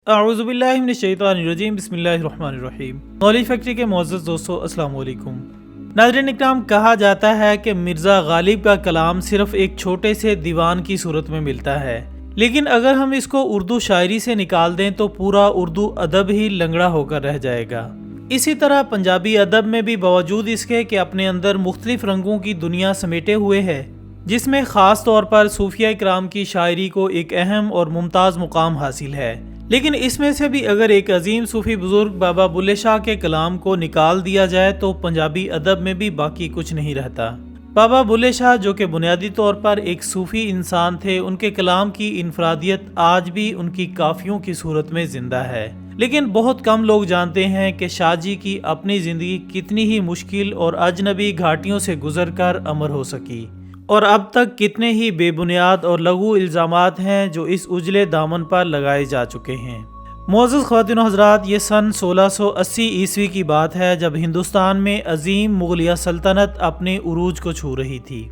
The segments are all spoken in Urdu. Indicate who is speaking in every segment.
Speaker 1: اعوذ باللہ من الشیطان الرجیم، بسم اللہ الرحمن الرحیم۔ نالج فیکٹری کے معزز دوستو، السلام علیکم۔ ناظرین اکرام، کہا جاتا ہے کہ مرزا غالب کا کلام صرف ایک چھوٹے سے دیوان کی صورت میں ملتا ہے، لیکن اگر ہم اس کو اردو شاعری سے نکال دیں تو پورا اردو ادب ہی لنگڑا ہو کر رہ جائے گا۔ اسی طرح پنجابی ادب میں بھی باوجود اس کے کہ اپنے اندر مختلف رنگوں کی دنیا سمیٹے ہوئے ہے، جس میں خاص طور پر صوفیہ اکرام کی شاعری کو ایک اہم اور ممتاز مقام حاصل ہے، لیکن اس میں سے بھی اگر ایک عظیم صوفی بزرگ بابا بلے شاہ کے کلام کو نکال دیا جائے تو پنجابی ادب میں بھی باقی کچھ نہیں رہتا۔ بابا بلے شاہ جو کہ بنیادی طور پر ایک صوفی انسان تھے، ان کے کلام کی انفرادیت آج بھی ان کی کافیوں کی صورت میں زندہ ہے، لیکن بہت کم لوگ جانتے ہیں کہ شاہ جی کی اپنی زندگی کتنی ہی مشکل اور اجنبی گھاٹیوں سے گزر کر امر ہو سکی، اور اب تک کتنے ہی بے بنیاد اور لغو الزامات ہیں جو اس اجلے دامن پر لگائے جا چکے ہیں۔ معزز خواتین و حضرات، یہ سن 1680 عیسوی کی بات ہے جب ہندوستان میں عظیم مغلیہ سلطنت اپنے عروج کو چھو رہی تھی۔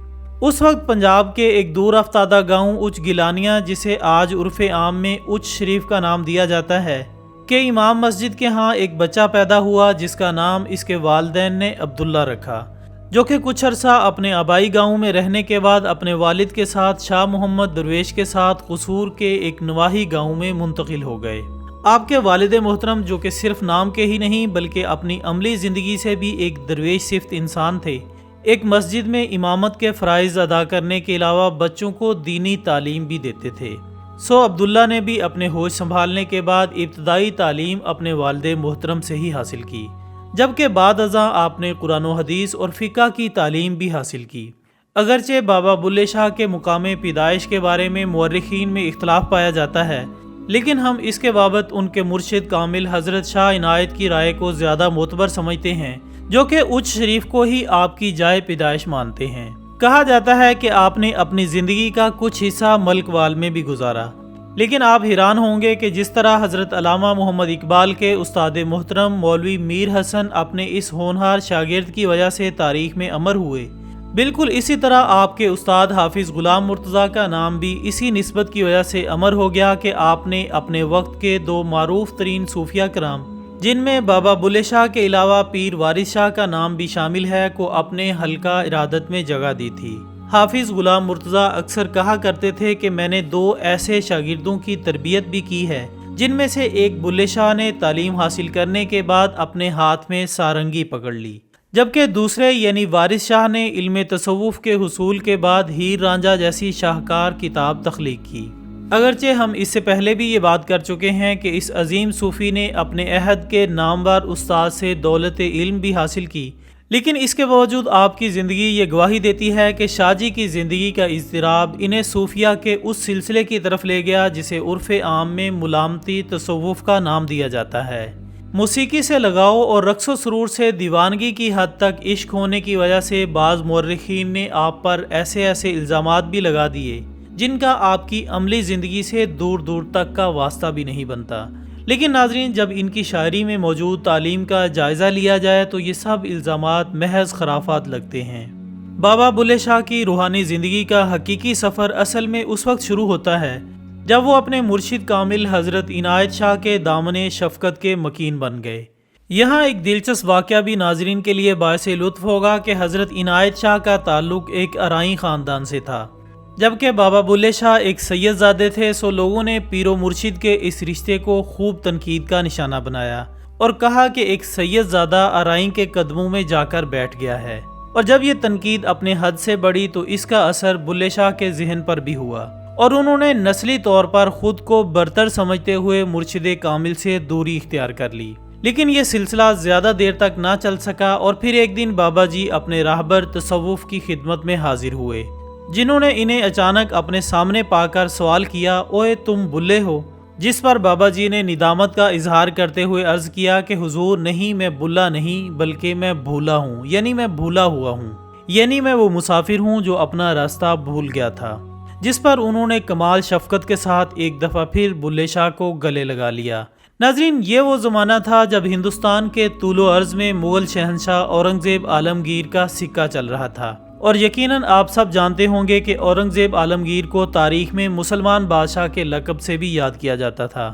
Speaker 1: اس وقت پنجاب کے ایک دور افتادہ گاؤں اچ گیلانیہ، جسے آج عرف عام میں اچ شریف کا نام دیا جاتا ہے، کہ امام مسجد کے ہاں ایک بچہ پیدا ہوا جس کا نام اس کے والدین نے عبداللہ رکھا، جو کہ کچھ عرصہ اپنے آبائی گاؤں میں رہنے کے بعد اپنے والد کے ساتھ شاہ محمد درویش کے ساتھ قصور کے ایک نواحی گاؤں میں منتقل ہو گئے۔ آپ کے والد محترم، جو کہ صرف نام کے ہی نہیں بلکہ اپنی عملی زندگی سے بھی ایک درویش صفت انسان تھے، ایک مسجد میں امامت کے فرائض ادا کرنے کے علاوہ بچوں کو دینی تعلیم بھی دیتے تھے۔ سو عبداللہ نے بھی اپنے ہوش سنبھالنے کے بعد ابتدائی تعلیم اپنے والد محترم سے ہی حاصل کی، جبکہ بعد ازاں آپ نے قرآن و حدیث اور فقہ کی تعلیم بھی حاصل کی۔ اگرچہ بابا بلے شاہ کے مقام پیدائش کے بارے میں مورخین میں اختلاف پایا جاتا ہے، لیکن ہم اس کے بابت ان کے مرشد کامل حضرت شاہ عنایت کی رائے کو زیادہ معتبر سمجھتے ہیں، جو کہ اچ شریف کو ہی آپ کی جائے پیدائش مانتے ہیں۔ کہا جاتا ہے کہ آپ نے اپنی زندگی کا کچھ حصہ ملک وال میں بھی گزارا، لیکن آپ حیران ہوں گے کہ جس طرح حضرت علامہ محمد اقبال کے استاد محترم مولوی میر حسن اپنے اس ہونہار شاگرد کی وجہ سے تاریخ میں امر ہوئے، بالکل اسی طرح آپ کے استاد حافظ غلام مرتضیٰ کا نام بھی اسی نسبت کی وجہ سے امر ہو گیا کہ آپ نے اپنے وقت کے دو معروف ترین صوفیہ کرام، جن میں بابا بلے شاہ کے علاوہ پیر وارث شاہ کا نام بھی شامل ہے، کو اپنے حلقہ ارادت میں جگہ دی تھی۔ حافظ غلام مرتضیٰ اکثر کہا کرتے تھے کہ میں نے دو ایسے شاگردوں کی تربیت بھی کی ہے جن میں سے ایک بلے شاہ نے تعلیم حاصل کرنے کے بعد اپنے ہاتھ میں سارنگی پکڑ لی، جبکہ دوسرے یعنی وارث شاہ نے علم تصوف کے حصول کے بعد ہیر رانجھا جیسی شاہکار کتاب تخلیق کی۔ اگرچہ ہم اس سے پہلے بھی یہ بات کر چکے ہیں کہ اس عظیم صوفی نے اپنے عہد کے نامور استاد سے دولت علم بھی حاصل کی، لیکن اس کے باوجود آپ کی زندگی یہ گواہی دیتی ہے کہ شاہ جی کی زندگی کا اضطراب انہیں صوفیہ کے اس سلسلے کی طرف لے گیا جسے عرف عام میں ملامتی تصوف کا نام دیا جاتا ہے۔ موسیقی سے لگاؤ اور رقص و سرور سے دیوانگی کی حد تک عشق ہونے کی وجہ سے بعض مورخین نے آپ پر ایسے الزامات بھی لگا دیے جن کا آپ کی عملی زندگی سے دور دور تک کا واسطہ بھی نہیں بنتا، لیکن ناظرین جب ان کی شاعری میں موجود تعلیم کا جائزہ لیا جائے تو یہ سب الزامات محض خرافات لگتے ہیں۔ بابا بلے شاہ کی روحانی زندگی کا حقیقی سفر اصل میں اس وقت شروع ہوتا ہے جب وہ اپنے مرشد کامل حضرت عنایت شاہ کے دامن شفقت کے مکین بن گئے۔ یہاں ایک دلچسپ واقعہ بھی ناظرین کے لیے باعث لطف ہوگا کہ حضرت عنایت شاہ کا تعلق ایک ارائیں خاندان سے تھا، جبکہ بابا بلے شاہ ایک سید زادے تھے، سو لوگوں نے پیر و مرشد کے اس رشتے کو خوب تنقید کا نشانہ بنایا اور کہا کہ ایک سید زادہ ارائیں کے قدموں میں جا کر بیٹھ گیا ہے، اور جب یہ تنقید اپنے حد سے بڑھی تو اس کا اثر بلے شاہ کے ذہن پر بھی ہوا، اور انہوں نے نسلی طور پر خود کو برتر سمجھتے ہوئے مرشد کامل سے دوری اختیار کر لی۔ لیکن یہ سلسلہ زیادہ دیر تک نہ چل سکا، اور پھر ایک دن بابا جی اپنے راہبر تصوف کی خدمت میں حاضر ہوئے، جنہوں نے انہیں اچانک اپنے سامنے پا کر سوال کیا، اوئے تم بلے ہو؟ جس پر بابا جی نے ندامت کا اظہار کرتے ہوئے عرض کیا کہ حضور نہیں، میں بلا نہیں بلکہ میں بھولا ہوں، یعنی میں بھولا ہوا ہوں، یعنی میں وہ مسافر ہوں جو اپنا راستہ بھول گیا تھا۔ جس پر انہوں نے کمال شفقت کے ساتھ ایک دفعہ پھر بلے شاہ کو گلے لگا لیا۔ ناظرین یہ وہ زمانہ تھا جب ہندوستان کے طول و عرض میں مغل شہنشاہ اورنگزیب عالمگیر کا سکہ چل رہا تھا، اور یقیناً آپ سب جانتے ہوں گے کہ اورنگزیب عالمگیر کو تاریخ میں مسلمان بادشاہ کے لقب سے بھی یاد کیا جاتا تھا،